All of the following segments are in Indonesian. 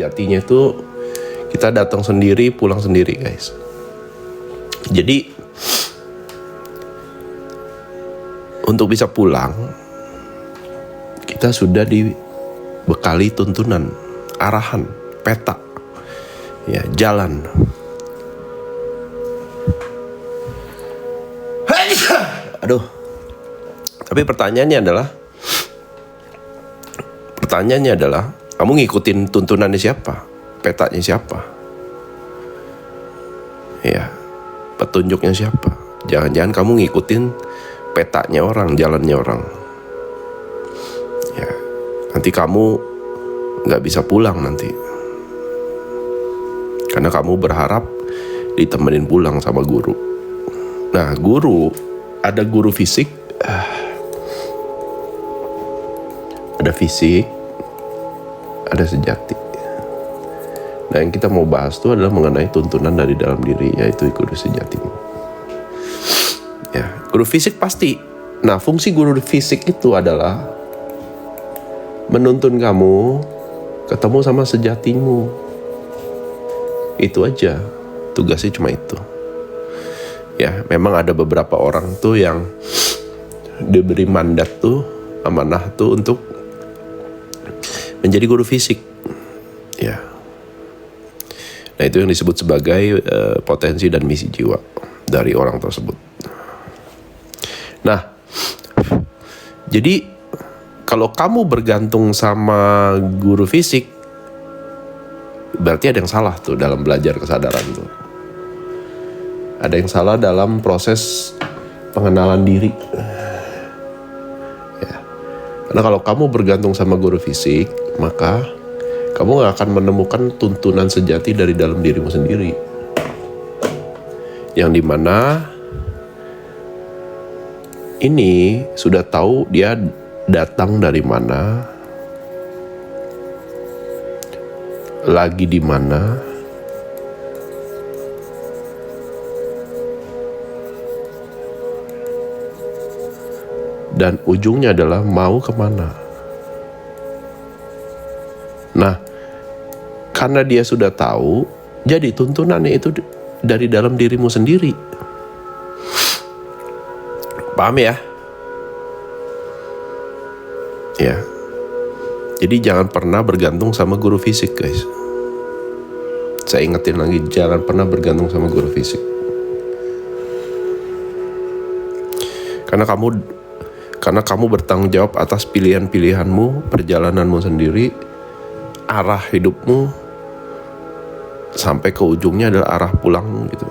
sejatinya itu kita datang sendiri, pulang sendiri, guys. Jadi untuk bisa pulang, kita sudah dibekali tuntunan, arahan, peta, ya, jalan. Aduh. Tapi pertanyaannya adalah, kamu ngikutin tuntunannya siapa? Petanya siapa? Ya, petunjuknya siapa? Jangan-jangan kamu ngikutin petanya orang, jalannya orang. Ya, nanti kamu gak bisa pulang nanti. Karena kamu berharap ditemenin pulang sama guru. Nah, ada guru fisik, ada fisik, ada sejati. Nah, yang kita mau bahas itu adalah mengenai tuntunan dari dalam diri, yaitu guru sejatimu. Ya, guru fisik pasti. Nah, fungsi guru fisik itu adalah menuntun kamu ketemu sama sejatimu. Itu aja, tugasnya cuma itu. Ya, memang ada beberapa orang tuh yang diberi mandat tuh, amanah tuh untuk menjadi guru fisik. Ya. Nah, itu yang disebut sebagai potensi dan misi jiwa dari orang tersebut. Nah, jadi kalau kamu bergantung sama guru fisik, berarti ada yang salah tuh dalam belajar kesadaran tuh. Ada yang salah dalam proses pengenalan diri. Ya. Karena kalau kamu bergantung sama guru fisik, maka kamu gak akan menemukan tuntunan sejati dari dalam dirimu sendiri. Yang dimana ini sudah tahu dia datang dari mana, lagi di mana, dan ujungnya adalah mau kemana. Nah, karena dia sudah tahu, jadi tuntunannya itu dari dalam dirimu sendiri. Paham ya? Ya. Jadi jangan pernah bergantung sama guru fisik, guys. Saya ingetin lagi, jangan pernah bergantung sama guru fisik. Karena kamu bertanggung jawab atas pilihan-pilihanmu, perjalananmu sendiri, arah hidupmu, sampai ke ujungnya adalah arah pulang gitu.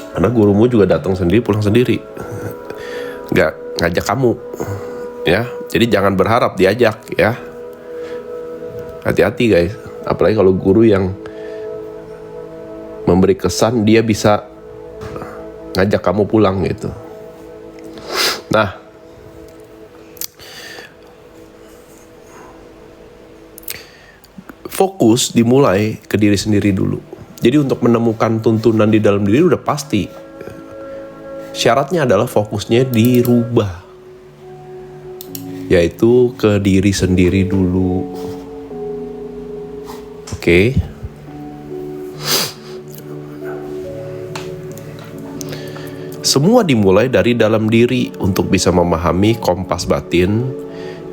Karena gurumu juga datang sendiri, pulang sendiri, nggak ngajak kamu, ya. Jadi jangan berharap diajak, ya. Hati-hati, guys. Apalagi kalau guru yang memberi kesan dia bisa ngajak kamu pulang gitu. Nah, fokus dimulai ke diri sendiri dulu. Jadi untuk menemukan tuntunan di dalam diri udah pasti. Syaratnya adalah fokusnya dirubah, yaitu ke diri sendiri dulu. Oke. Semua dimulai dari dalam diri untuk bisa memahami kompas batin,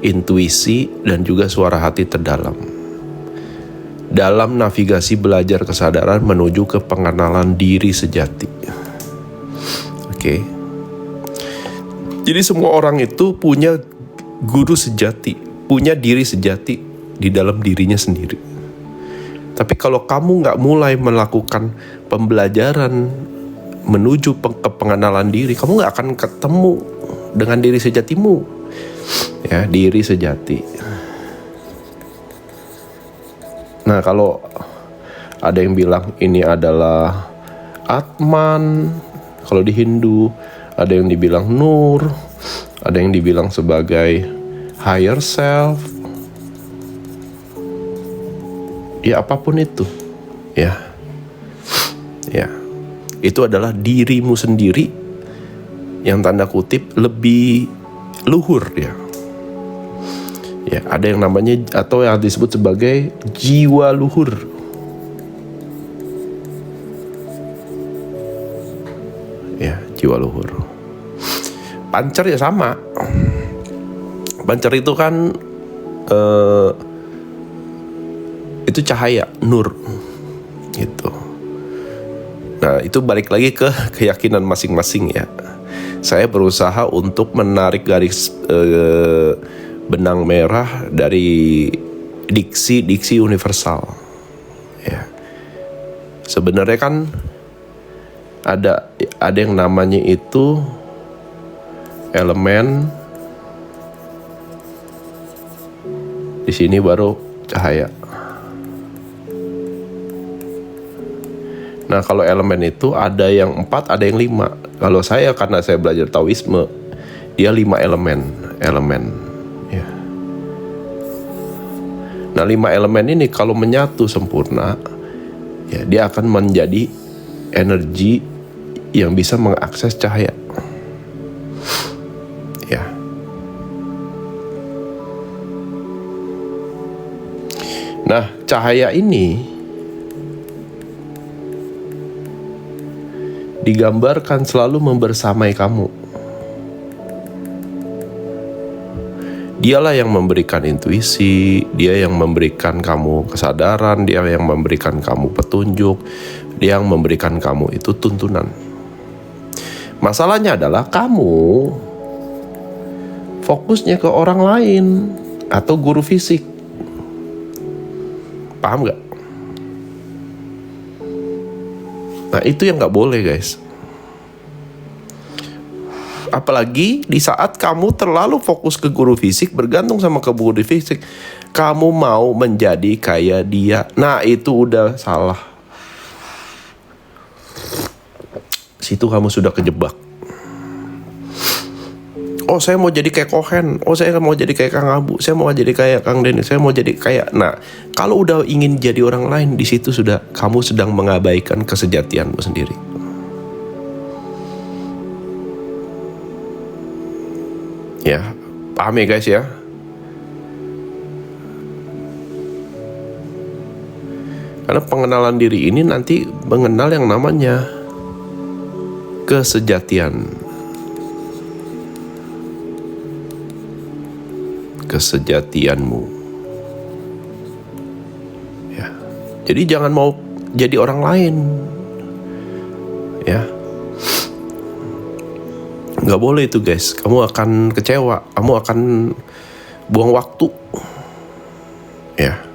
intuisi, dan juga suara hati terdalam. Dalam navigasi belajar kesadaran menuju ke pengenalan diri sejati. Oke. Jadi semua orang itu punya guru sejati, punya diri sejati di dalam dirinya sendiri. Tapi kalau kamu gak mulai melakukan pembelajaran menuju ke pengenalan diri, kamu gak akan ketemu dengan diri sejatimu. Ya, diri sejati. Nah, kalau ada yang bilang ini adalah Atman, kalau di Hindu, ada yang dibilang Nur, ada yang dibilang sebagai higher self. Ya, apapun itu. Ya. Itu adalah dirimu sendiri yang tanda kutip lebih luhur dia. Ya, ada yang namanya atau yang disebut sebagai jiwa luhur. Ya, jiwa luhur. Pancer ya sama. Pancer itu kan itu cahaya, nur gitu. Nah, itu balik lagi ke keyakinan masing-masing ya. Saya berusaha untuk menarik garis benang merah dari diksi universal. Ya. Sebenarnya kan ada yang namanya itu elemen, di sini baru cahaya. Nah, kalau elemen itu ada yang 4, ada yang 5. Kalau saya, karena saya belajar Taoisme, dia 5 elemen. Ya. Nah, 5 elemen ini kalau menyatu sempurna, ya dia akan menjadi energi yang bisa mengakses cahaya. Ya. Nah, cahaya ini digambarkan selalu membersamai kamu. Dialah yang memberikan intuisi, dia yang memberikan kamu kesadaran, dia yang memberikan kamu petunjuk, dia yang memberikan kamu itu tuntunan. Masalahnya adalah kamu fokusnya ke orang lain atau guru fisik. Paham gak? Nah, itu yang gak boleh, guys. Apalagi di saat kamu terlalu fokus ke guru fisik, bergantung sama ke guru fisik, kamu mau menjadi kayak dia. Nah, itu udah salah. Situ kamu sudah kejebak. Oh, saya mau jadi kayak Kohen. Oh, saya mau jadi kayak Kang Abu. Saya mau jadi kayak Kang Denny. Saya mau jadi kayak... Nah, kalau udah ingin jadi orang lain, di situ sudah kamu sedang mengabaikan kesejatianmu sendiri. Ya, paham ya guys ya? Karena pengenalan diri ini nanti mengenal yang namanya kesejatian. Kesejatianmu. Ya. Jadi jangan mau jadi orang lain. Ya. Nggak boleh itu guys. Kamu akan kecewa. Kamu akan buang waktu. Ya.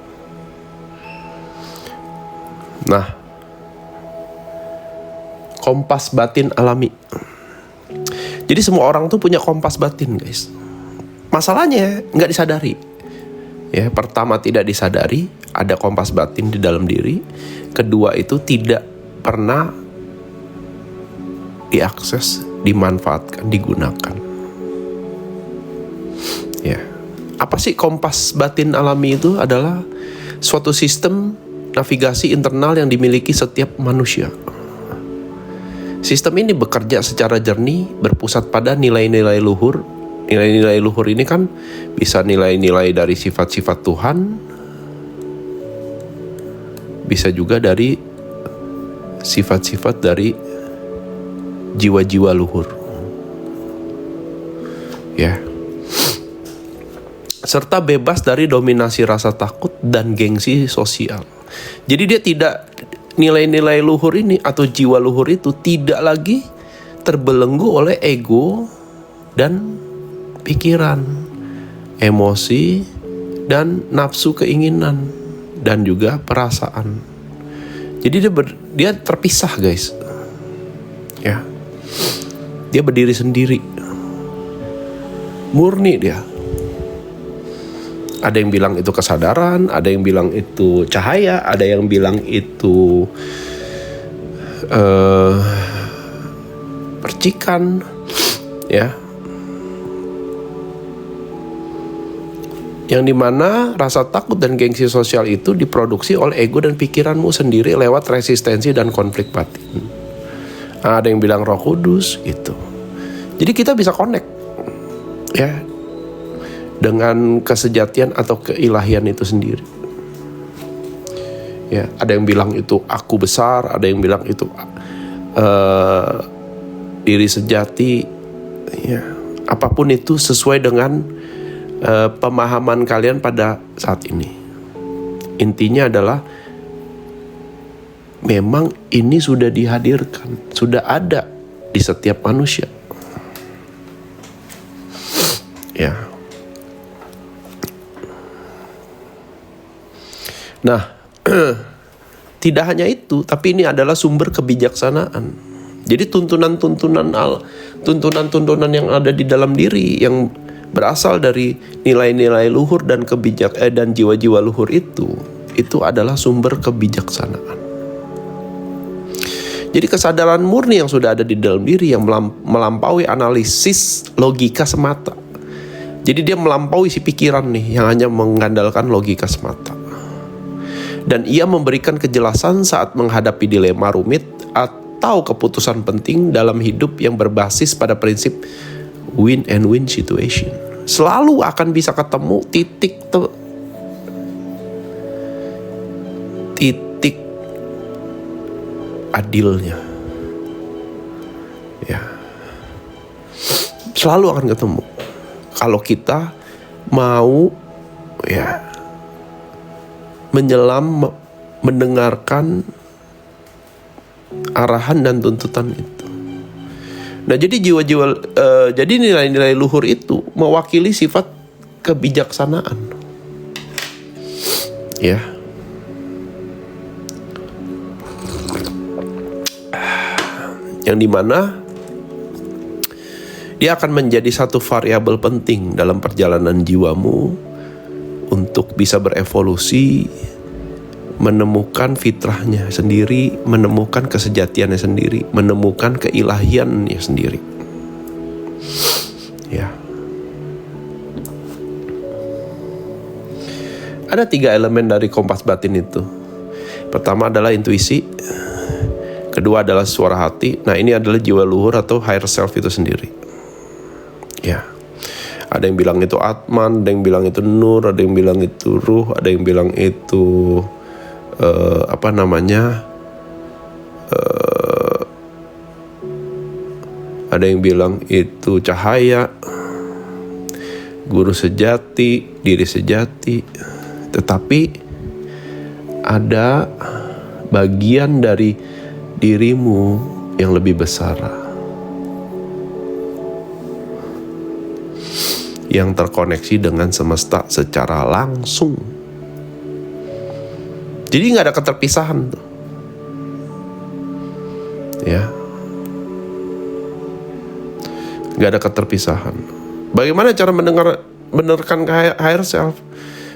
Nah, kompas batin alami. Jadi semua orang tuh punya kompas batin guys. Masalahnya nggak disadari. Ya, pertama tidak disadari ada kompas batin di dalam diri. Kedua itu tidak pernah diakses, dimanfaatkan, digunakan. Ya, apa sih kompas batin alami itu? Adalah suatu sistem navigasi internal yang dimiliki setiap manusia. Sistem ini bekerja secara jernih, berpusat pada nilai-nilai luhur. Nilai-nilai luhur ini kan bisa nilai-nilai dari sifat-sifat Tuhan, bisa juga dari sifat-sifat dari jiwa-jiwa luhur. Ya. Serta bebas dari dominasi rasa takut dan gengsi sosial. Jadi dia tidak, nilai-nilai luhur ini atau jiwa luhur itu tidak lagi terbelenggu oleh ego dan pikiran, emosi, dan nafsu keinginan, dan juga perasaan. Jadi dia terpisah guys. Ya, dia berdiri sendiri, murni dia. Ada yang bilang itu kesadaran, ada yang bilang itu cahaya, ada yang bilang itu percikan, ya. Yang dimana rasa takut dan gengsi sosial itu diproduksi oleh ego dan pikiranmu sendiri lewat resistensi dan konflik batin. Ada yang bilang Roh Kudus gitu. Jadi kita bisa connect ya dengan kesejatian atau keilahian itu sendiri. Ya, ada yang bilang itu aku besar, ada yang bilang itu diri sejati. Ya, apapun itu sesuai dengan pemahaman kalian pada saat ini. Intinya adalah memang ini sudah dihadirkan, sudah ada di setiap manusia. Ya. Nah, tidak hanya itu, tapi ini adalah sumber kebijaksanaan. Jadi tuntunan-tuntunan yang ada di dalam diri yang berasal dari nilai-nilai luhur dan dan jiwa-jiwa luhur itu adalah sumber kebijaksanaan. Jadi kesadaran murni yang sudah ada di dalam diri yang melampaui analisis logika semata. Jadi dia melampaui si pikiran nih yang hanya mengandalkan logika semata. Dan ia memberikan kejelasan saat menghadapi dilema rumit atau keputusan penting dalam hidup yang berbasis pada prinsip win and win situation. Selalu akan bisa ketemu titik adilnya. Ya. Selalu akan ketemu. Kalau kita mau ya menyelam mendengarkan arahan dan tuntutan itu. Nah, jadi jadi nilai-nilai luhur itu mewakili sifat kebijaksanaan. Ya. Yang dimana dia akan menjadi satu variabel penting dalam perjalanan jiwamu untuk bisa berevolusi, menemukan fitrahnya sendiri, menemukan kesejatiannya sendiri, menemukan keilahiannya sendiri. Ya. Ada 3 elemen dari kompas batin itu. Pertama adalah intuisi, kedua adalah suara hati. Nah, ini adalah jiwa luhur atau higher self itu sendiri. Ya. Ada yang bilang itu Atman, ada yang bilang itu Nur, ada yang bilang itu Ruh, ada yang bilang itu ada yang bilang itu cahaya, guru sejati, diri sejati. Tetapi ada bagian dari dirimu yang lebih besar, yang terkoneksi dengan semesta secara langsung. Jadi gak ada keterpisahan tuh. Ya. Gak ada keterpisahan. Bagaimana cara mendengarkan higher self?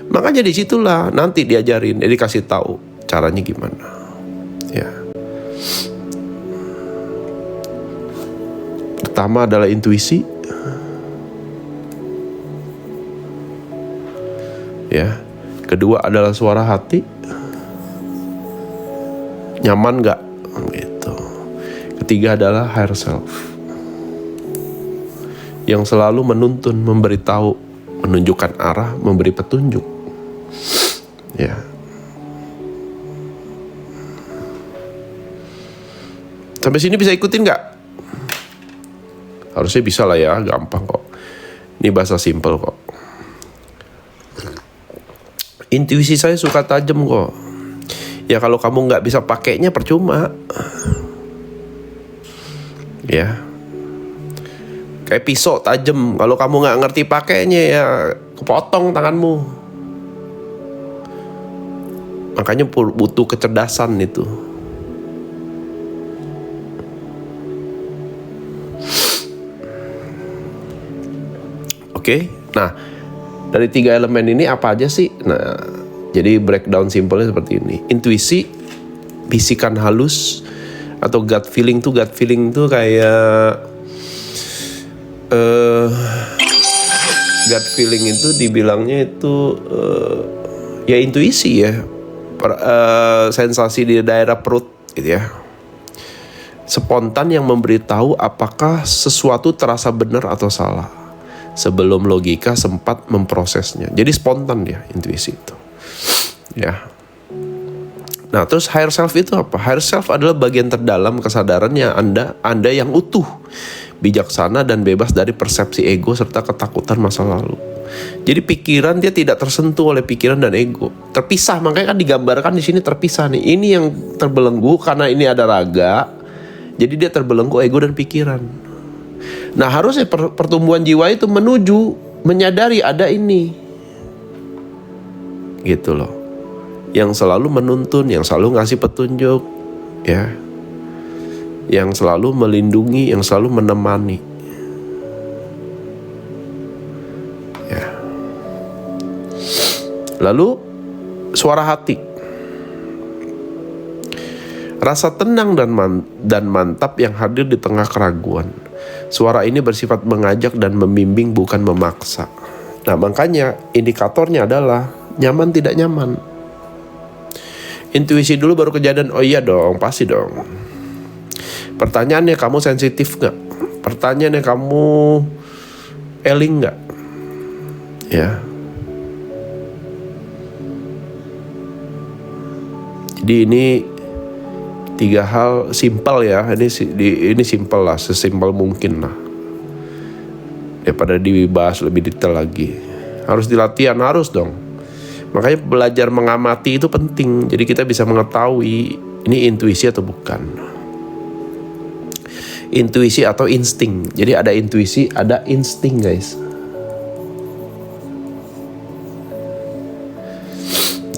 Makanya disitulah nanti diajarin, dikasih tahu caranya gimana. Ya. Pertama adalah intuisi. Ya. Kedua adalah suara hati. Nyaman gak? Gitu. Ketiga adalah higher self, yang selalu menuntun, memberitahu, menunjukkan arah, memberi petunjuk. Ya. Sampai sini bisa ikutin gak? Harusnya bisa lah ya, gampang kok. Ini bahasa simple kok. Intuisi saya suka tajam kok. Ya kalau kamu gak bisa pakainya percuma. Ya. Kayak pisau tajam, kalau kamu gak ngerti pakainya ya kepotong tanganmu. Makanya butuh kecerdasan itu. Oke, nah dari 3 elemen ini apa aja sih? Nah, jadi breakdown simpelnya seperti ini. Intuisi, bisikan halus atau gut feeling tuh kayak gut feeling itu dibilangnya itu ya intuisi ya, sensasi di daerah perut gitu ya. Spontan yang memberitahu apakah sesuatu terasa benar atau salah sebelum logika sempat memprosesnya. Jadi spontan dia, intuisi itu. Ya. Nah, terus higher self itu apa? Higher self adalah bagian terdalam kesadarannya Anda yang utuh, bijaksana dan bebas dari persepsi ego serta ketakutan masa lalu. Jadi pikiran dia tidak tersentuh oleh pikiran dan ego. Terpisah, makanya kan digambarkan di sini terpisah nih. Ini yang terbelenggu karena ini ada raga. Jadi dia terbelenggu ego dan pikiran. Nah, harusnya pertumbuhan jiwa itu menuju menyadari ada ini. Gitu loh. Yang selalu menuntun, yang selalu ngasih petunjuk, ya. Yang selalu melindungi, yang selalu menemani. Ya. Lalu suara hati. Rasa tenang dan mantap yang hadir di tengah keraguan. Suara ini bersifat mengajak dan membimbing, bukan memaksa. Nah, makanya indikatornya adalah nyaman tidak nyaman. Intuisi dulu baru kejadian. Oh iya dong, pasti dong. Pertanyaannya, kamu sensitif gak? Pertanyaannya, kamu eling gak? Ya. Jadi ini 3 hal simpel ya. Ini simpel lah, sesimpel mungkin lah. Daripada dibahas lebih detail lagi. Harus dilatihan, harus dong. Makanya belajar mengamati itu penting. Jadi kita bisa mengetahui ini intuisi atau bukan. Intuisi atau insting. Jadi ada intuisi, ada insting, guys.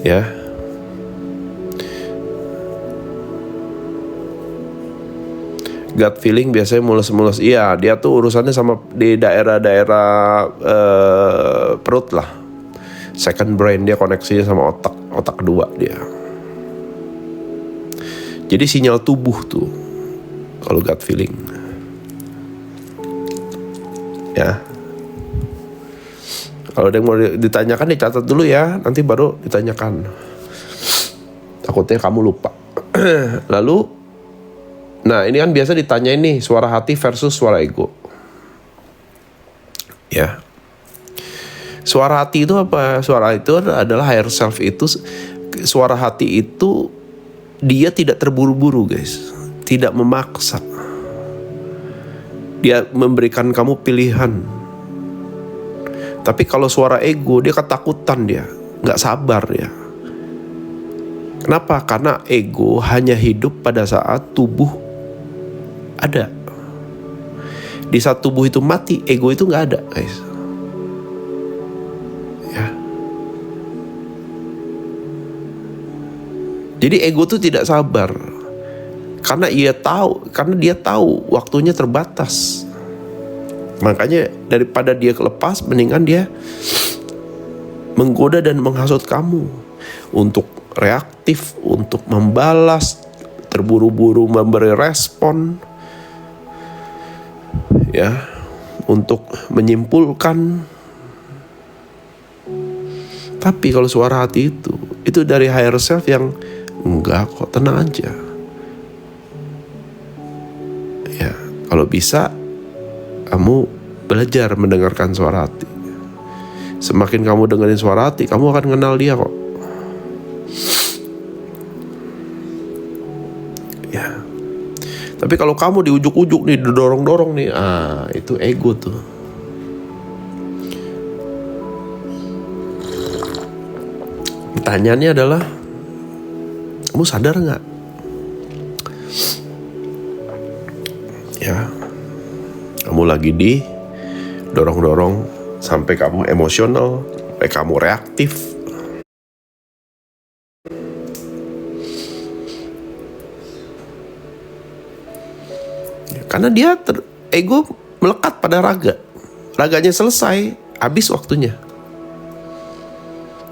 Ya. Gut feeling biasanya mulus-mulus. Iya, dia tuh urusannya sama di daerah-daerah perut lah. Second brain, dia koneksinya sama otak kedua dia. Jadi sinyal tubuh tuh kalau gut feeling. Ya. Kalau ada yang mau ditanyakan dicatat dulu ya, nanti baru ditanyakan. Takutnya kamu lupa. Lalu, nah ini kan biasa ditanya ini suara hati versus suara ego. Ya. Suara hati itu apa? Suara itu adalah higher self itu. Suara hati itu dia tidak terburu-buru, guys. Tidak memaksa. Dia memberikan kamu pilihan. Tapi kalau suara ego, dia ketakutan dia. Gak sabar ya. Kenapa? Karena ego hanya hidup pada saat tubuh ada. Di saat tubuh itu mati, ego itu gak ada, guys. Jadi ego tuh tidak sabar. Karena dia tahu waktunya terbatas. Makanya daripada dia kelepas, mendingan dia menggoda dan menghasut kamu untuk reaktif, untuk membalas, terburu-buru memberi respon, ya, untuk menyimpulkan. Tapi kalau suara hati itu dari higher self yang enggak kok, tenang aja. Ya, kalau bisa kamu belajar mendengarkan suara hati. Semakin kamu dengerin suara hati, kamu akan kenal dia kok. Ya. Tapi kalau kamu di ujuk-ujuk nih, didorong-dorong nih, itu ego tuh. Pertanyaannya adalah, kamu sadar nggak? Ya, kamu lagi di dorong-dorong sampai kamu emosional, sampai kamu reaktif. Ya, karena dia ego melekat pada raga. Raganya selesai, habis waktunya.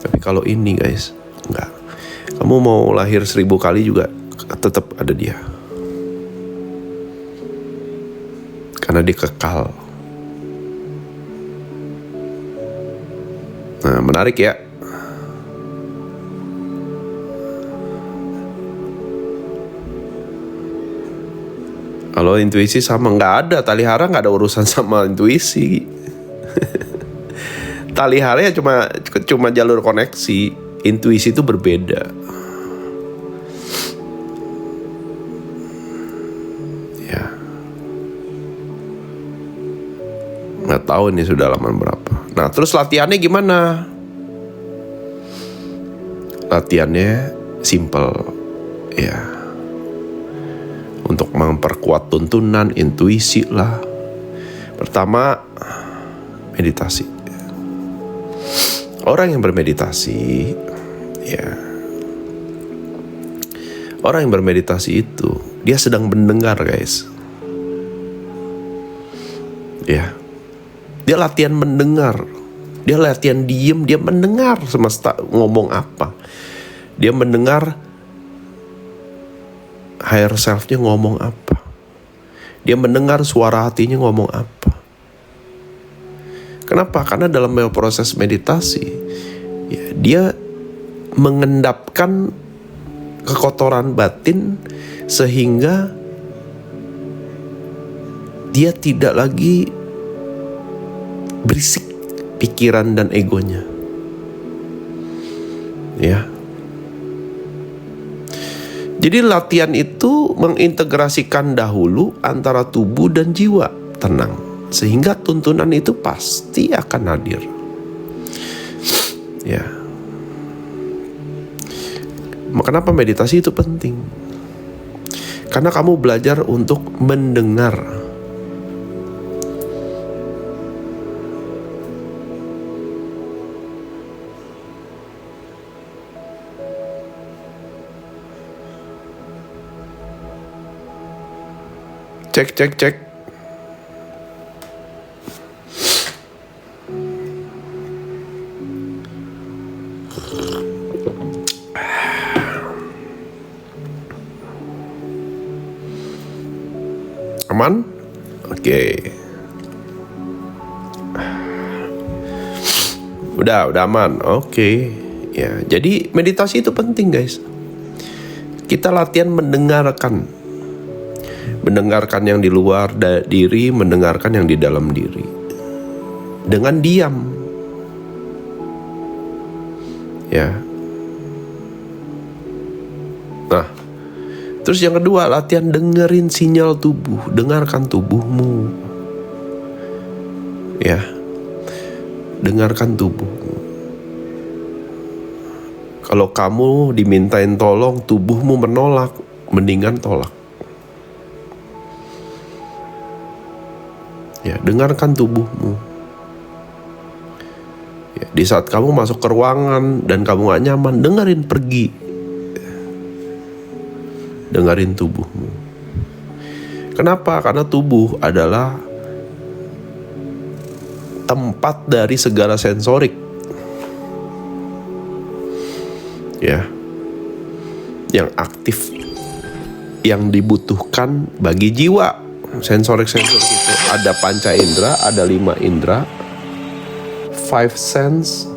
Tapi kalau ini, guys, enggak. Kamu mau lahir 1000 kali juga tetap ada dia. Karena dia kekal. Nah, menarik ya. Kalau intuisi sama, nggak ada. Tali hara nggak ada urusan sama intuisi. Tali hara ya cuma jalur koneksi. Intuisi itu berbeda. Ya. Nggak tahu ini sudah halaman berapa. Nah, terus latihannya gimana? Latihannya simple, ya. Untuk memperkuat tuntunan, intuisi lah. Pertama, meditasi. Orang yang bermeditasi, ya. Orang yang bermeditasi itu, dia sedang mendengar, guys. Ya. Dia latihan mendengar. Dia latihan diem, dia mendengar semesta ngomong apa. Dia mendengar higher self-nya ngomong apa. Dia mendengar suara hatinya ngomong apa. Kenapa? Karena dalam proses meditasi, ya, dia mengendapkan kekotoran batin sehingga dia tidak lagi berisik pikiran dan egonya. Ya. Jadi latihan itu mengintegrasikan dahulu antara tubuh dan jiwa tenang, sehingga tuntunan itu pasti akan hadir. Ya. Kenapa meditasi itu penting? Karena kamu belajar untuk mendengar. Cek. Aman? Oke. Udah aman. Oke. Ya, jadi meditasi itu penting, guys. Kita latihan mendengarkan. Mendengarkan yang di luar diri, mendengarkan yang di dalam diri. Dengan diam. Ya. Nah, terus yang kedua, latihan dengerin sinyal tubuh. Dengarkan tubuhmu. Ya. Dengarkan tubuhmu. Kalau kamu dimintain tolong, tubuhmu menolak, mendingan tolak. Ya, dengarkan tubuhmu. Ya, di saat kamu masuk ke ruangan dan kamu gak nyaman, dengerin, pergi. Dengerin tubuhmu. Kenapa? Karena tubuh adalah tempat dari segala sensorik. Ya. Yang aktif, yang dibutuhkan bagi jiwa. Sensorik-sensorik itu ada panca indera, ada 5 indera, 5 sense,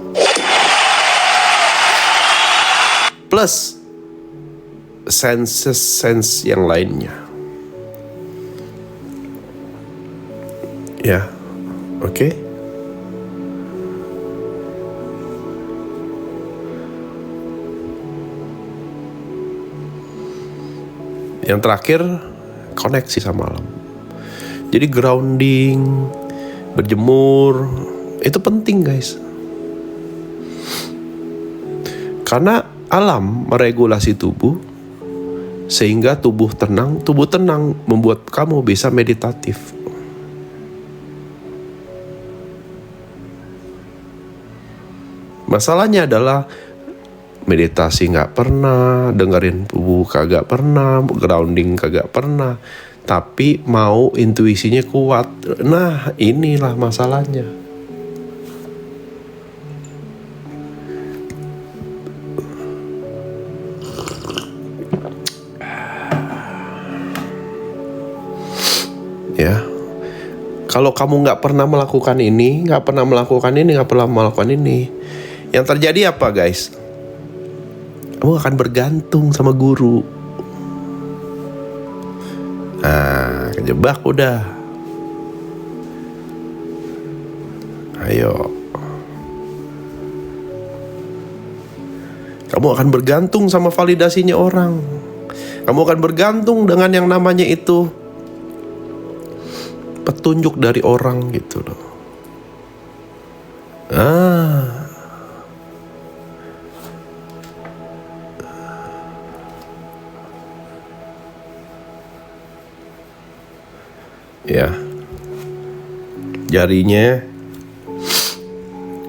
plus sense yang lainnya. Ya, oke. Yang terakhir, koneksi sama alam. Jadi grounding, berjemur, itu penting, guys. Karena alam meregulasi tubuh, sehingga tubuh tenang membuat kamu bisa meditatif. Masalahnya adalah meditasi gak pernah, dengerin tubuh kagak pernah, grounding kagak pernah, tapi mau intuisinya kuat. Nah, inilah masalahnya. Ya, kalau kamu nggak pernah melakukan ini, nggak pernah melakukan ini, yang terjadi apa, guys? Kamu akan bergantung sama guru. Nah, Kejebak udah. Ayo. Kamu akan bergantung sama validasinya orang. Kamu akan bergantung dengan yang namanya itu petunjuk dari orang gitu loh. Ya. Jarinya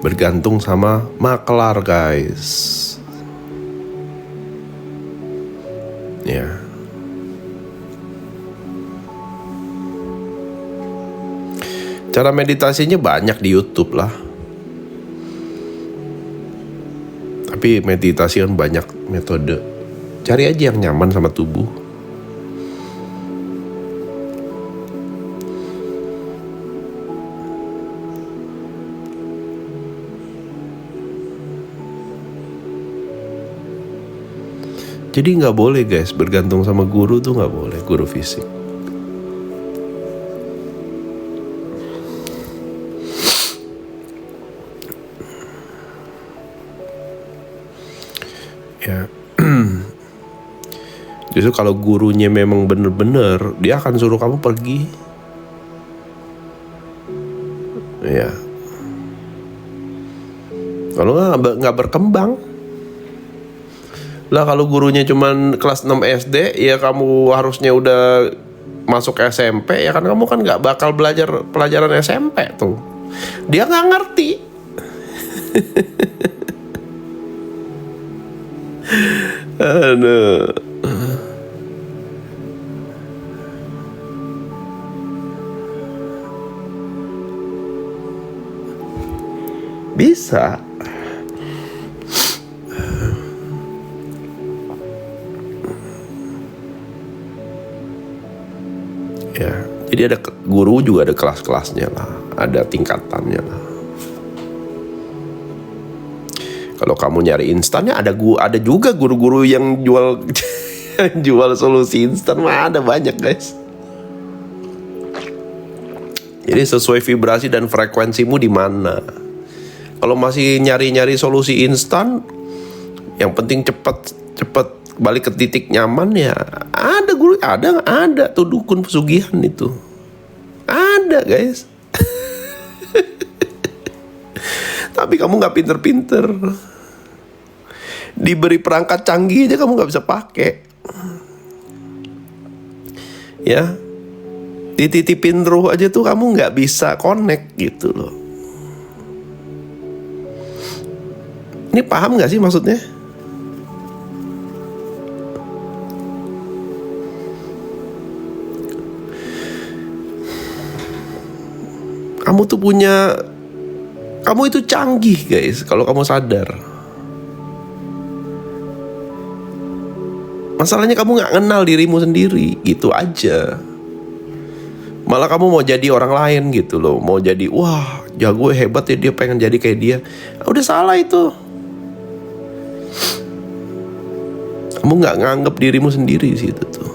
bergantung sama makelar, guys. Ya. Cara meditasinya banyak di YouTube lah. Tapi meditasi kan banyak metode. Cari aja yang nyaman sama tubuh. Jadi nggak boleh guys bergantung sama guru tuh, nggak boleh, guru fisik. Ya, justru kalau gurunya memang bener-bener, dia akan suruh kamu pergi. Ya, kalau nggak berkembang. Lah kalau gurunya cuman kelas 6 SD, ya kamu harusnya udah masuk SMP, ya kan kamu kan nggak bakal belajar pelajaran SMP tuh. Dia nggak ngerti. Aduh. Bisa. Ya, jadi ada guru juga ada kelas-kelasnya lah, ada tingkatannya lah. Kalau kamu nyari instannya ada juga guru-guru yang jual jual solusi instan mah ada banyak guys. Jadi sesuai vibrasi dan frekuensimu di mana. Kalau masih nyari-nyari solusi instan, yang penting cepet balik ke titik nyaman, ya ada guru, ada tuh dukun pesugihan itu. Ada guys. Tapi kamu gak pinter-pinter. Diberi perangkat canggih aja kamu gak bisa pakai. Ya, dititipin ruh aja tuh kamu gak bisa connect gitu loh. Ini paham gak sih maksudnya? Kamu itu canggih guys, kalau kamu sadar. Masalahnya kamu gak kenal dirimu sendiri, gitu aja. Malah kamu mau jadi orang lain gitu loh. Mau jadi, wah jago hebat ya, dia pengen jadi kayak dia. Udah salah itu. Kamu gak nganggep dirimu sendiri di situ tuh.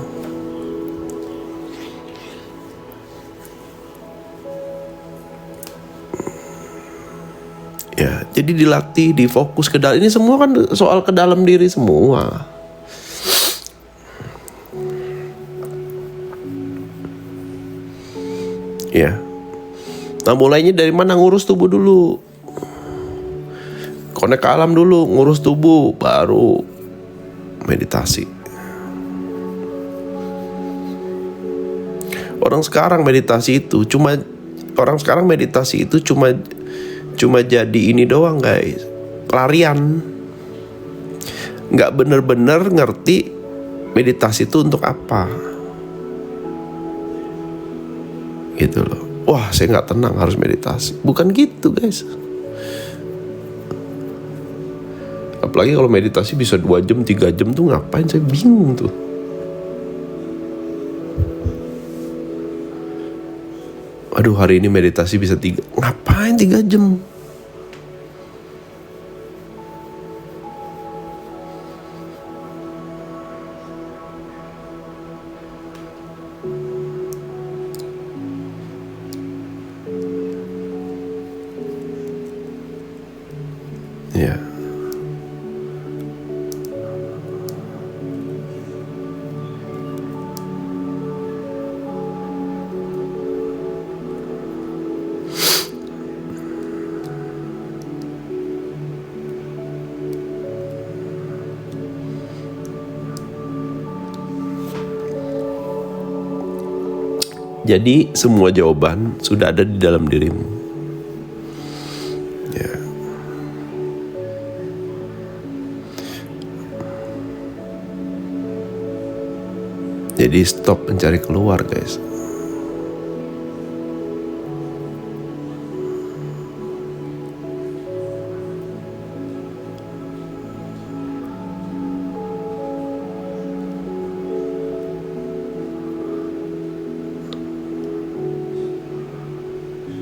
Ya, jadi dilatih, difokus ke dalam. Ini semua kan soal ke dalam diri semua. Ya. Nah, mulainya dari mana? Ngurus tubuh dulu. Konek ke alam dulu, ngurus tubuh, baru meditasi. Orang sekarang meditasi itu cuma jadi ini doang guys, pelarian. Nggak bener-bener ngerti meditasi itu untuk apa gitu loh. Wah saya nggak tenang harus meditasi, bukan gitu guys. Apalagi kalau meditasi bisa 2 jam 3 jam tuh ngapain, saya bingung tuh. Aduh hari ini meditasi bisa 3, ngapain 3 jam? Ya. Jadi semua jawaban sudah ada di dalam dirimu. Ya. Jadi stop mencari keluar, guys.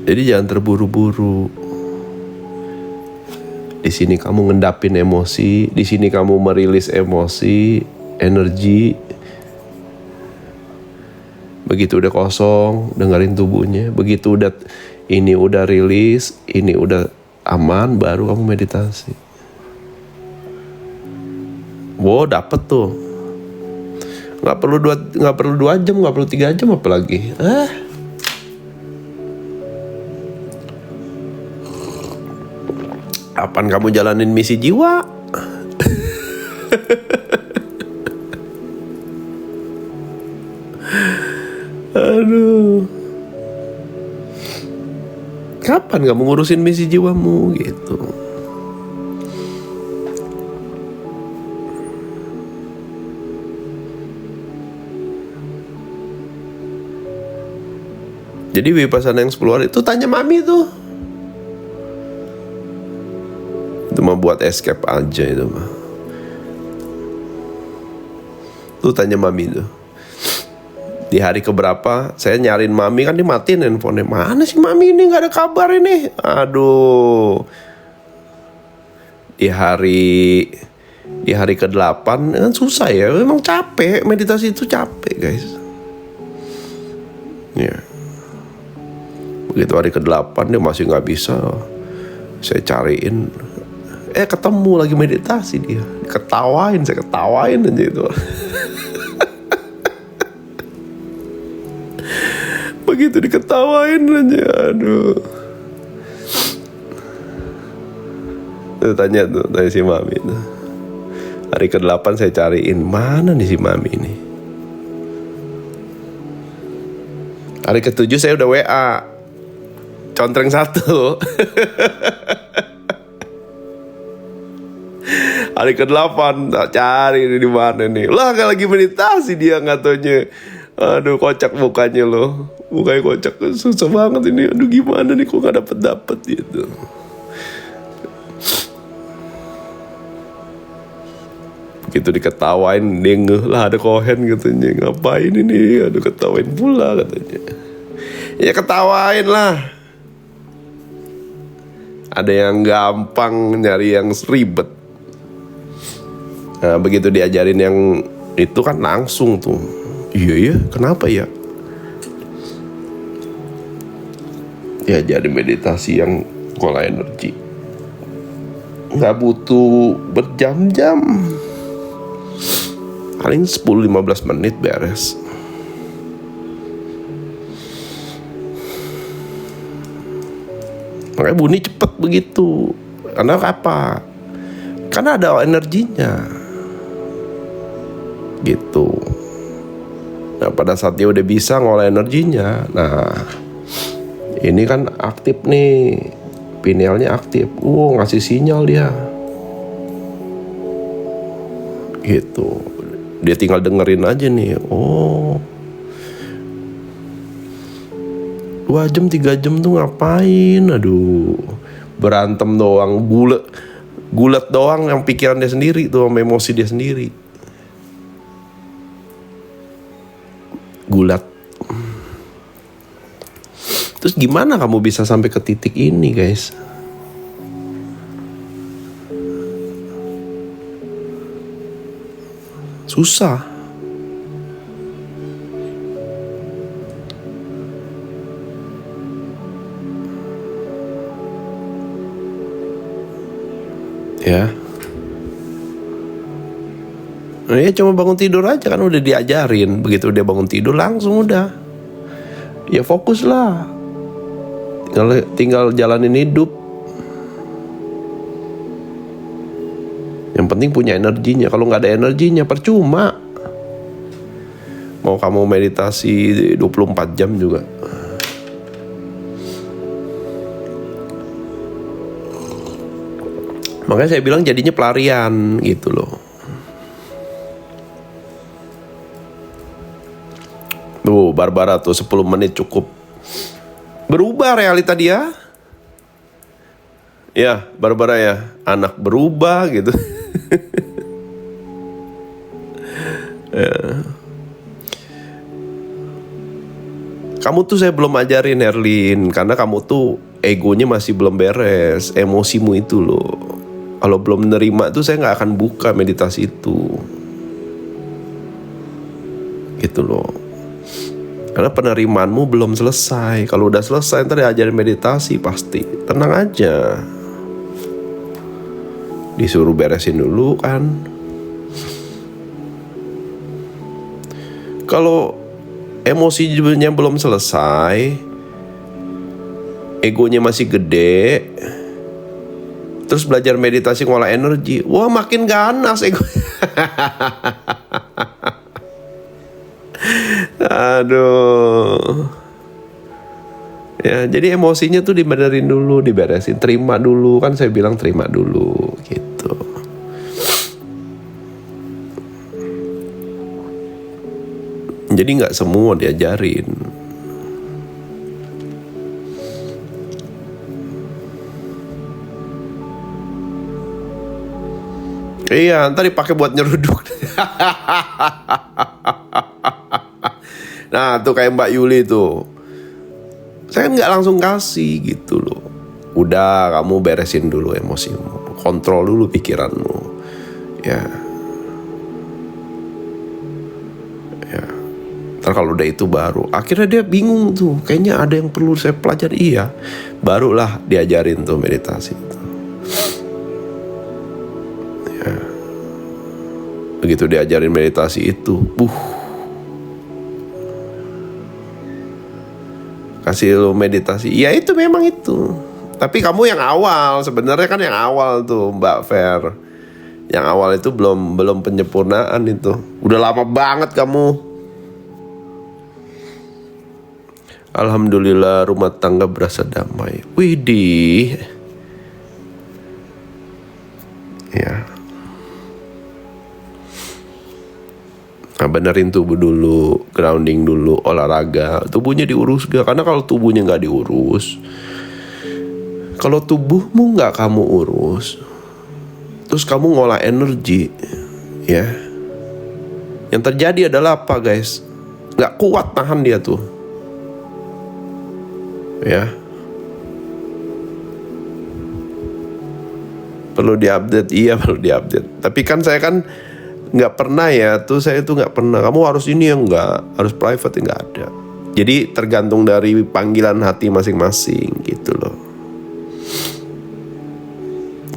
Jadi jangan terburu-buru. Di sini kamu ngendapin emosi, di sini kamu merilis emosi, energi. Begitu udah kosong, dengerin tubuhnya. Begitu ini udah rilis, ini udah aman, baru kamu meditasi. Wow, dapet tuh. Nggak perlu 2 jam, nggak perlu 3 jam apalagi. Kapan kamu jalanin misi jiwa? Aduh. Kapan kamu ngurusin misi jiwamu gitu? Jadi Vipassana yang 10 hari itu tanya mami tuh. Itu mah buat escape aja itu mah. Tuh tanya mami tuh. Di hari keberapa saya nyariin mami, kan dimatiin handphonenya. Mana sih mami ini, gak ada kabar ini. Aduh. Di hari ke-8 kan susah ya. Memang capek, meditasi itu capek, guys. Ya. Begitu hari ke-8 dia masih gak bisa. Saya cariin, ketemu lagi meditasi dia. Saya ketawain aja itu. Begitu diketawain aja, aduh. Tanya si mami tuh. Hari ke-8 saya cariin, mana nih si mami ini. Hari ke-7 saya udah WA. Contreng 1. Hari ke-8 tak cari di mana nih. Lah gak lagi meditasi dia katanya. Aduh, kocak mukanya loh. Mukanya kocak, susah banget ini. Aduh, gimana nih kok gak dapet gitu. Begitu diketawain, dia ngeh lah ada kohen katanya. Ngapain ini? Aduh, ketawain pula katanya. Ya ketawain lah. Ada yang gampang, nyari yang ribet. Nah, begitu diajarin yang itu kan langsung tuh. Iya ya, kenapa ya? Ya jadi meditasi yang ngolah energi. Gak butuh berjam-jam. Paling 10-15 menit beres. Makanya bunyi cepet begitu. Karena apa? Karena ada energinya. Gitu. Nah, pada saat dia udah bisa ngolah energinya, nah ini kan aktif nih, pinealnya aktif, ngasih sinyal dia, gitu. Dia tinggal dengerin aja nih, 2 jam 3 jam tuh ngapain, aduh, berantem doang, gulat doang yang pikiran dia sendiri tuh, sama emosi dia sendiri. Gulat. Terus gimana kamu bisa sampai ke titik ini, guys? Susah. Ya. Nah, ya cuma bangun tidur aja kan udah diajarin. Begitu dia bangun tidur langsung udah. Ya fokus lah. Tinggal jalanin hidup. Yang penting punya energinya. Kalau nggak ada energinya percuma. Mau kamu meditasi 24 jam juga. Makanya saya bilang jadinya pelarian gitu loh. Tuh Barbara tuh 10 menit cukup. Berubah realita dia. Ya Barbara ya, anak berubah gitu. Ya. Kamu tuh saya belum ajarin Herlin, karena kamu tuh egonya masih belum beres, emosimu itu loh. Kalau belum menerima tuh saya nggak akan buka meditasi itu, gitu loh. Karena penerimaanmu belum selesai. Kalau udah selesai ntar diajarin meditasi pasti. Tenang aja. Disuruh beresin dulu kan. Kalau emosinya belum selesai, egonya masih gede, terus belajar meditasi ngolah energi, wah makin ganas ego. Aduh. Ya, jadi emosinya tuh dibenerin dulu, diberesin, terima dulu, kan saya bilang terima dulu gitu. Jadi nggak semua diajarin. Iya, ntar dipakai buat nyeruduk. Nah, tuh kayak Mbak Yuli tuh. Saya nggak langsung kasih gitu loh. Udah, kamu beresin dulu emosimu, kontrol dulu pikiranmu. Ya. Ntar kalau udah itu baru, akhirnya dia bingung tuh, kayaknya ada yang perlu saya pelajari. Iya, barulah diajarin tuh meditasi itu. Ya. Begitu diajarin meditasi itu, kasih lo meditasi, ya itu memang itu. Tapi kamu yang awal, sebenarnya kan yang awal tuh Mbak Fer. Yang awal itu belum penyempurnaan itu. Udah lama banget kamu. Alhamdulillah rumah tangga berasa damai. Widih. Ya. Nah, benerin tubuh dulu, grounding dulu, olahraga. Tubuhnya diurus gak? Karena kalau tubuhnya gak diurus, kalau tubuhmu gak kamu urus, terus kamu ngolah energi, ya, yang terjadi adalah apa guys? Gak kuat tahan dia tuh. Ya, perlu diupdate, iya perlu diupdate. Tapi kan saya kan nggak pernah ya, tuh saya tuh nggak pernah. Kamu harus ini yang nggak, harus private nggak ada. Jadi tergantung dari panggilan hati masing-masing gitu loh.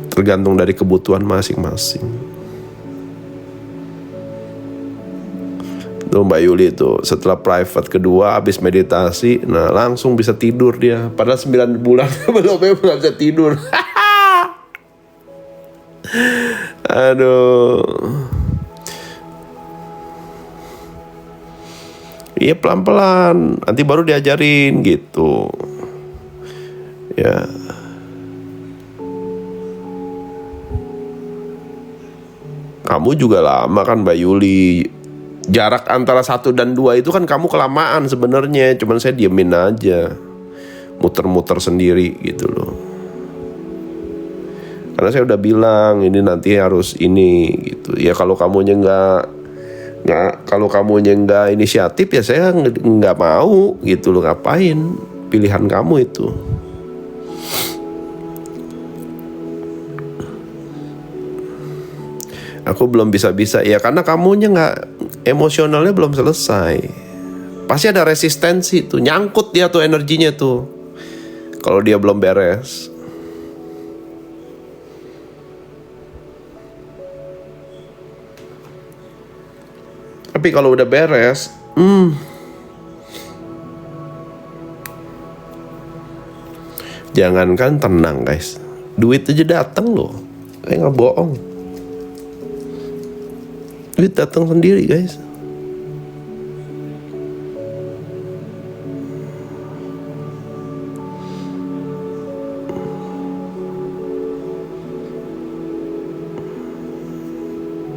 Tergantung dari kebutuhan masing-masing. Tuh Mbak Yuli tuh setelah private kedua habis meditasi, nah langsung bisa tidur dia. Padahal 9 bulan belum bisa tidur. Aduh. Iya pelan-pelan, nanti baru diajarin gitu. Ya. Kamu juga lama kan Mbak Yuli. Jarak antara 1 dan 2 itu kan kamu kelamaan sebenarnya. Cuman saya diemin aja, muter-muter sendiri gitu loh. Karena saya udah bilang ini nanti harus ini gitu. Ya kalau kamunya nggak inisiatif ya saya nggak mau gitu loh. Ngapain? Pilihan kamu itu. Aku belum bisa ya karena kamunya nggak, emosionalnya belum selesai. Pasti ada resistensi tuh, nyangkut dia tuh energinya tuh. Kalau dia belum beres. Tapi kalau udah beres, jangankan tenang guys, duit aja datang loh. Kayak nggak bohong, duit datang sendiri guys.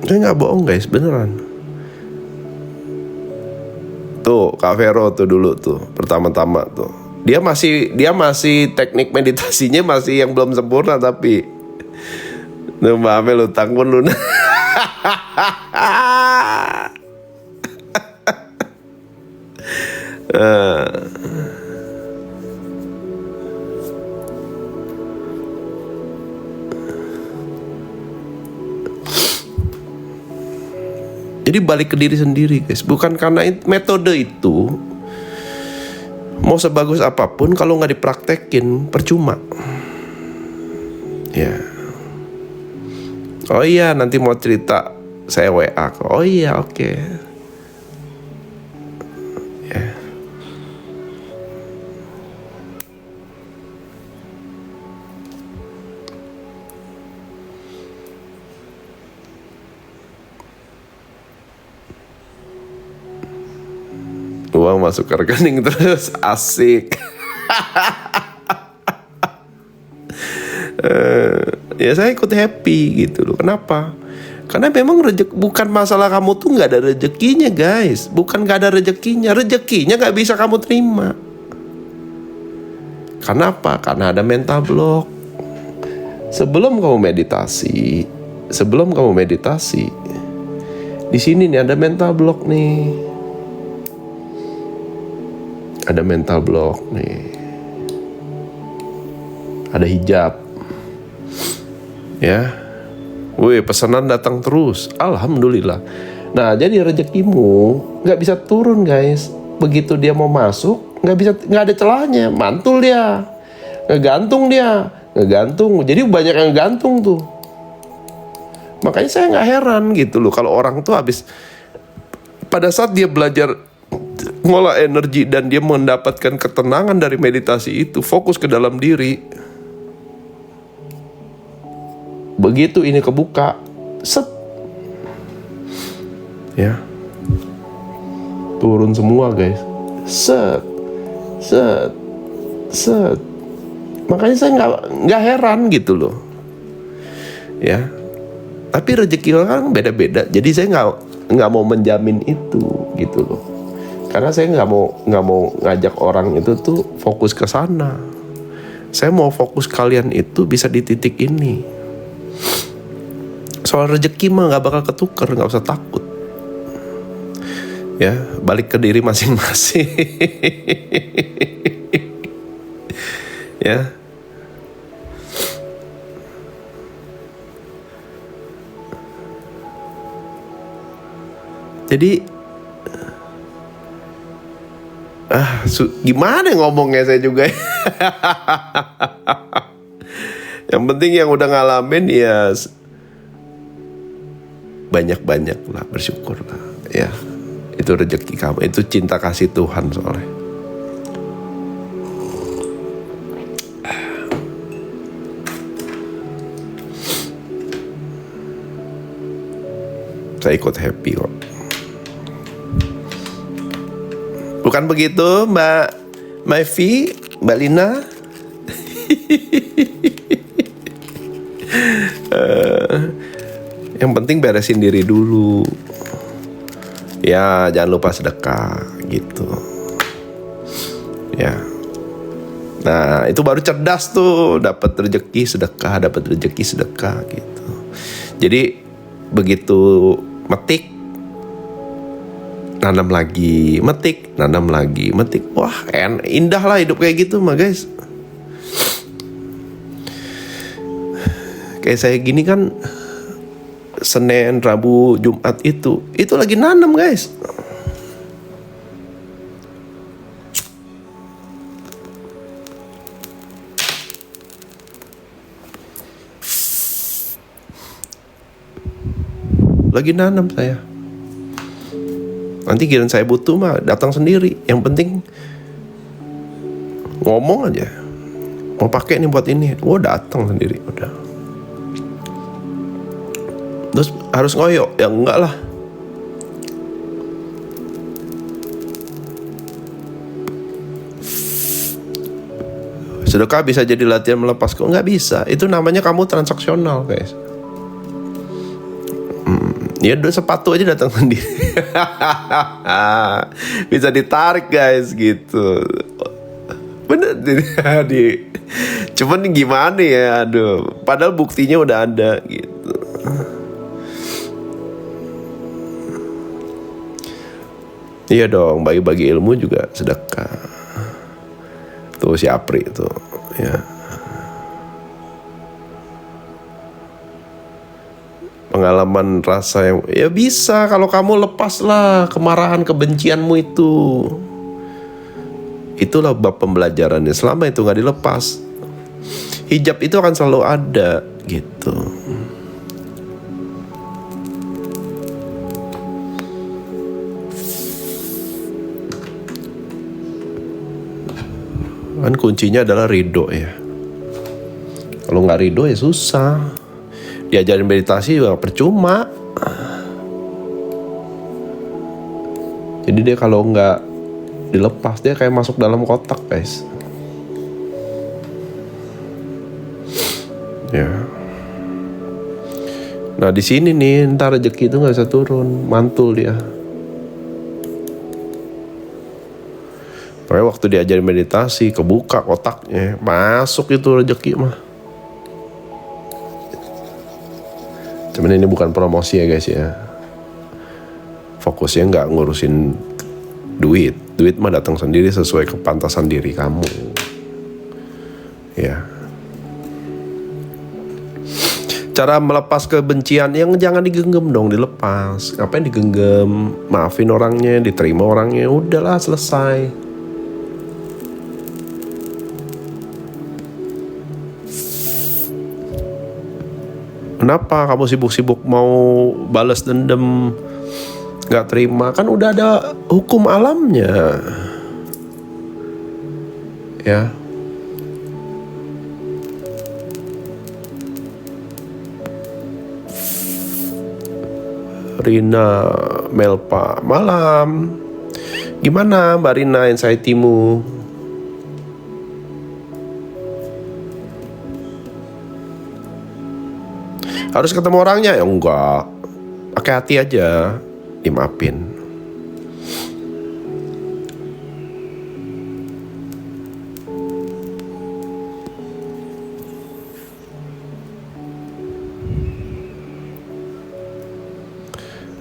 Saya nggak bohong guys, beneran. Tuh Kak Vero tuh dulu tuh pertama-tama tuh, dia masih teknik meditasinya masih yang belum sempurna, tapi tuh Mbak Amel utang pun lunas. Jadi balik ke diri sendiri guys. Bukan karena metode itu mau sebagus apapun kalau nggak dipraktekin percuma. Ya. Oh iya, nanti mau cerita saya WA. Oh iya, oke. Ya. Uang masuk ke rekening terus, asik. Ya saya ikut happy gitu loh. Kenapa? Karena memang bukan masalah kamu tuh nggak ada rezekinya guys. Bukan nggak ada rezekinya, rezekinya nggak bisa kamu terima. Karena apa? Karena ada mental block. Sebelum kamu meditasi, di sini nih ada mental block nih. Ada mental block nih. Ada hijab. Ya. Wih, pesanan datang terus. Alhamdulillah. Nah, jadi rezekimu nggak bisa turun guys. Begitu dia mau masuk, nggak ada celahnya. Mantul dia. Ngegantung. Jadi banyak yang gantung tuh. Makanya saya nggak heran gitu loh kalau orang tuh habis pada saat dia belajar ngolah energi dan dia mendapatkan ketenangan dari meditasi itu, fokus ke dalam diri. Begitu ini kebuka, set, ya, turun semua guys, set. Makanya saya nggak heran gitu loh, ya. Tapi rezeki orang beda-beda, jadi saya nggak mau menjamin itu gitu loh. Karena saya nggak mau ngajak orang itu tuh fokus ke sana. Saya mau fokus kalian itu bisa di titik ini. Soal rezeki mah nggak bakal ketukar, nggak usah takut. Ya, balik ke diri masing-masing. Ya. Jadi gimana ngomongnya saya juga. Yang penting yang udah ngalamin ya banyak-banyak lah, bersyukur lah ya. Itu rezeki kamu, itu cinta kasih Tuhan soalnya. Saya ikut happy kok. Bukan begitu Mbak Maivi, Mbak Lina? Yang penting beresin diri dulu. Ya, jangan lupa sedekah gitu. Ya. Nah, itu baru cerdas tuh, dapat rezeki sedekah gitu. Jadi begitu metik, nanam lagi, metik, nanam lagi, metik. Wah, indah lah hidup kayak gitu mah guys. Kayak saya gini kan, Senin, Rabu, Jumat itu lagi nanam guys. Lagi nanam saya. Nanti giliran saya butuh mah datang sendiri. Yang penting ngomong aja, mau pakai nih buat ini, datang sendiri udah. Terus harus ngoyo? Ya enggak lah. Sedekah bisa jadi latihan melepas? Kok nggak bisa? Itu namanya kamu transaksional, guys. Ya udah, sepatu aja datang sendiri. Bisa ditarik, guys, gitu. Bener. Cuman gimana ya, aduh. Padahal buktinya udah ada, gitu. Iya dong, bagi-bagi ilmu juga sedekah. Tuh si Apri itu, ya. Pengalaman rasa yang ya bisa kalau kamu lepaslah kemarahan kebencianmu itu. Itulah bab pembelajarannya. Selama itu nggak dilepas, hijab itu akan selalu ada, gitu. Kan kuncinya adalah ridho ya. Kalau nggak ridho ya susah. Diajarin meditasi juga percuma. Jadi dia kalau nggak dilepas, dia kayak masuk dalam kotak, guys. Ya. Nah di sini nih, ntar rezeki itu nggak bisa turun, mantul dia. Makanya waktu diajarin meditasi, kebuka kotaknya, masuk itu rezeki mah. Cuman ini bukan promosi ya, guys ya. Fokusnya nggak ngurusin duit. Duit mah datang sendiri sesuai kepantasan diri kamu. Ya. Cara melepas kebencian yang jangan digenggam dong, dilepas. Ngapain digenggam? Maafin orangnya, diterima orangnya, udahlah selesai. Kenapa kamu sibuk-sibuk mau balas dendam, gak terima? Kan udah ada hukum alamnya. Ya. Rina Melpa, malam. Gimana Mbak Rina, anxiety-mu? Harus ketemu orangnya? Ya enggak. Pakai hati aja, dimaafin.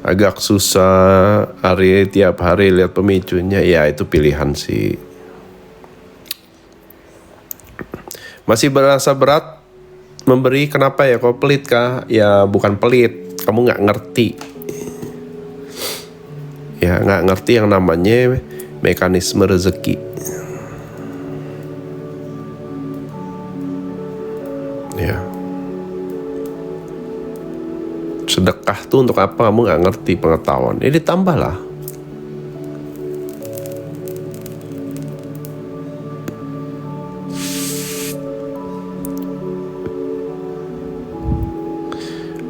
Agak susah tiap hari lihat pemicunya. Ya itu pilihan sih. Masih berasa berat memberi, kenapa ya? Kok pelit kah? Ya bukan pelit, kamu nggak ngerti. Ya nggak ngerti yang namanya mekanisme rezeki. Ya. Sedekah tuh untuk apa? Kamu nggak ngerti pengetahuan. Ini ditambahlah.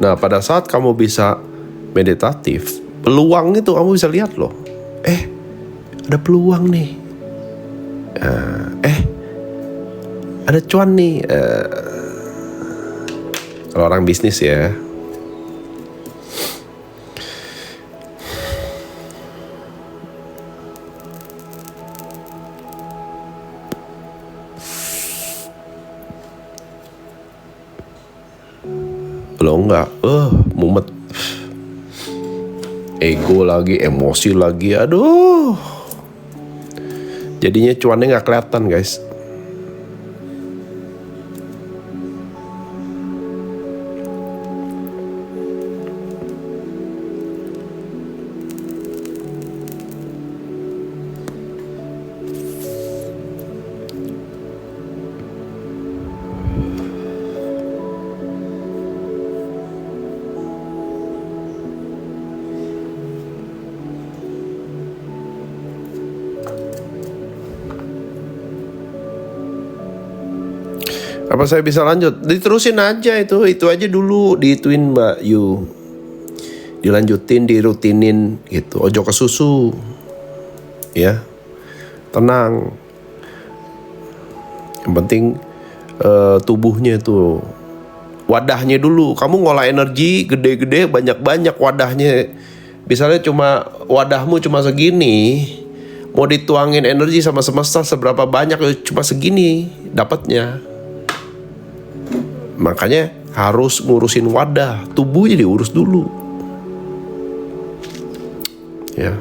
Nah, pada saat kamu bisa meditatif, peluang itu kamu bisa lihat loh. Ada peluang nih. Ada cuan nih. Kalau orang bisnis ya. Kalau enggak, mumet. Ego lagi, emosi lagi, aduh. Jadinya cuannya nggak kelihatan, guys. Apa saya bisa lanjut? Diterusin aja itu aja dulu diituin Mbak Yu. Dilanjutin, dirutinin gitu. Ojo ke susu. Ya. Tenang. Yang penting tubuhnya tuh, wadahnya dulu. Kamu ngolah energi gede-gede, banyak-banyak wadahnya. Misalnya cuma wadahmu cuma segini, mau dituangin energi sama semesta seberapa banyak, cuma segini dapatnya. Makanya harus ngurusin wadah, tubuhnya diurus dulu. Ya.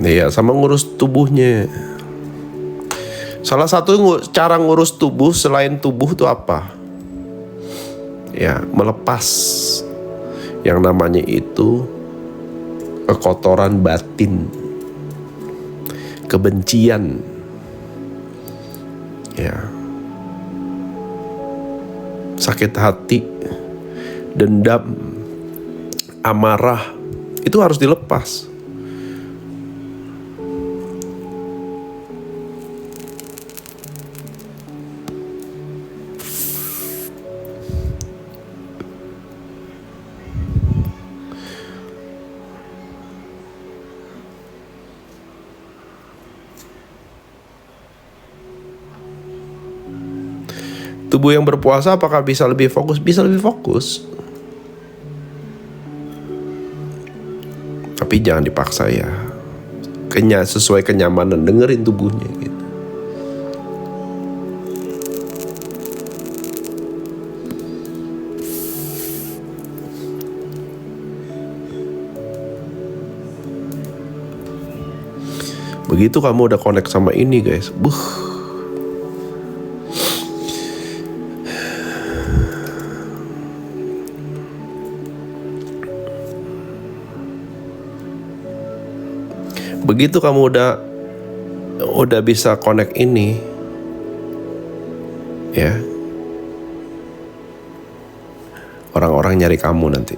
Iya, sama ngurus tubuhnya. Salah satu cara ngurus tubuh selain tubuh itu apa? Ya, melepas yang namanya itu kekotoran batin, kebencian, ya, sakit hati, dendam, amarah, itu harus dilepas. Tubuh yang berpuasa apakah bisa lebih fokus? Bisa lebih fokus. Tapi jangan dipaksa ya. Sesuai kenyamanan, dengerin tubuhnya gitu. Begitu kamu udah connect sama ini guys, begitu kamu udah bisa connect ini, ya, orang-orang nyari kamu nanti.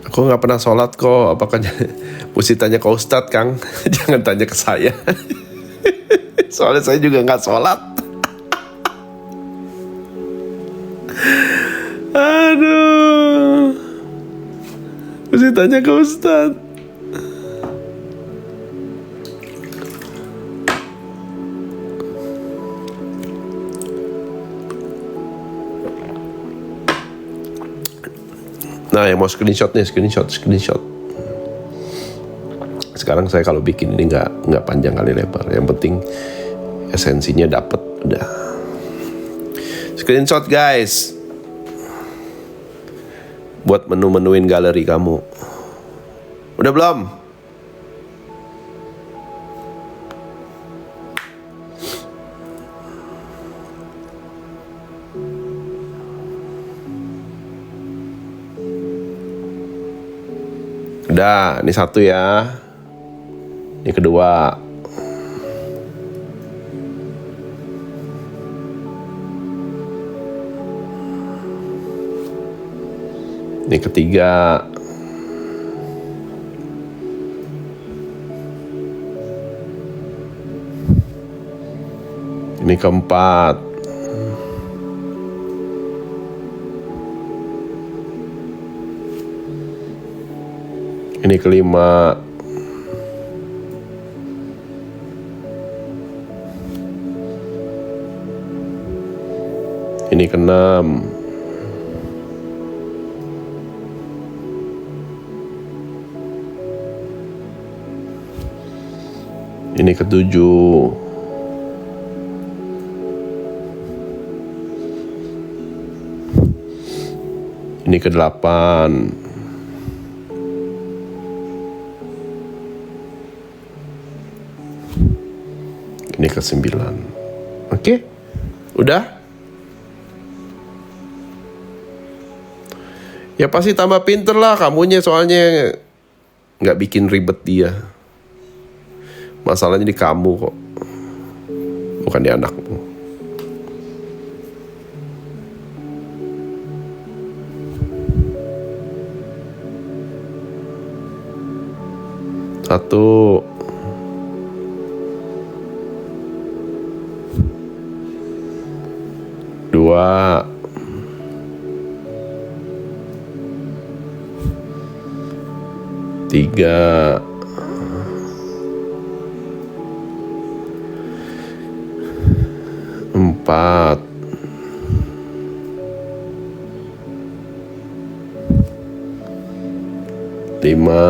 Aku nggak pernah sholat kok, apakah mesti tanya ke Ustadz Kang? Jangan tanya ke saya. Soalnya saya juga nggak sholat. Aduh, mesti tanya ke Ustadz. Nah, yang mau screenshot nih, screenshot. Sekarang saya kalau bikin ini nggak panjang kali lebar. Yang penting esensinya dapet, udah. Screenshot guys. Buat menu-menuin galeri kamu. Udah belum? Udah, ini satu ya. Ini kedua. Ini ketiga. Ini keempat. Ini kelima. Ini keenam. Ini ketujuh. Ini kedelapan. Ini ke-9. Oke? Udah? Ya pasti tambah pinter lah kamunya, soalnya nggak bikin ribet dia. Masalahnya di kamu kok, bukan di anakmu. Satu, dua, tiga, empat, lima,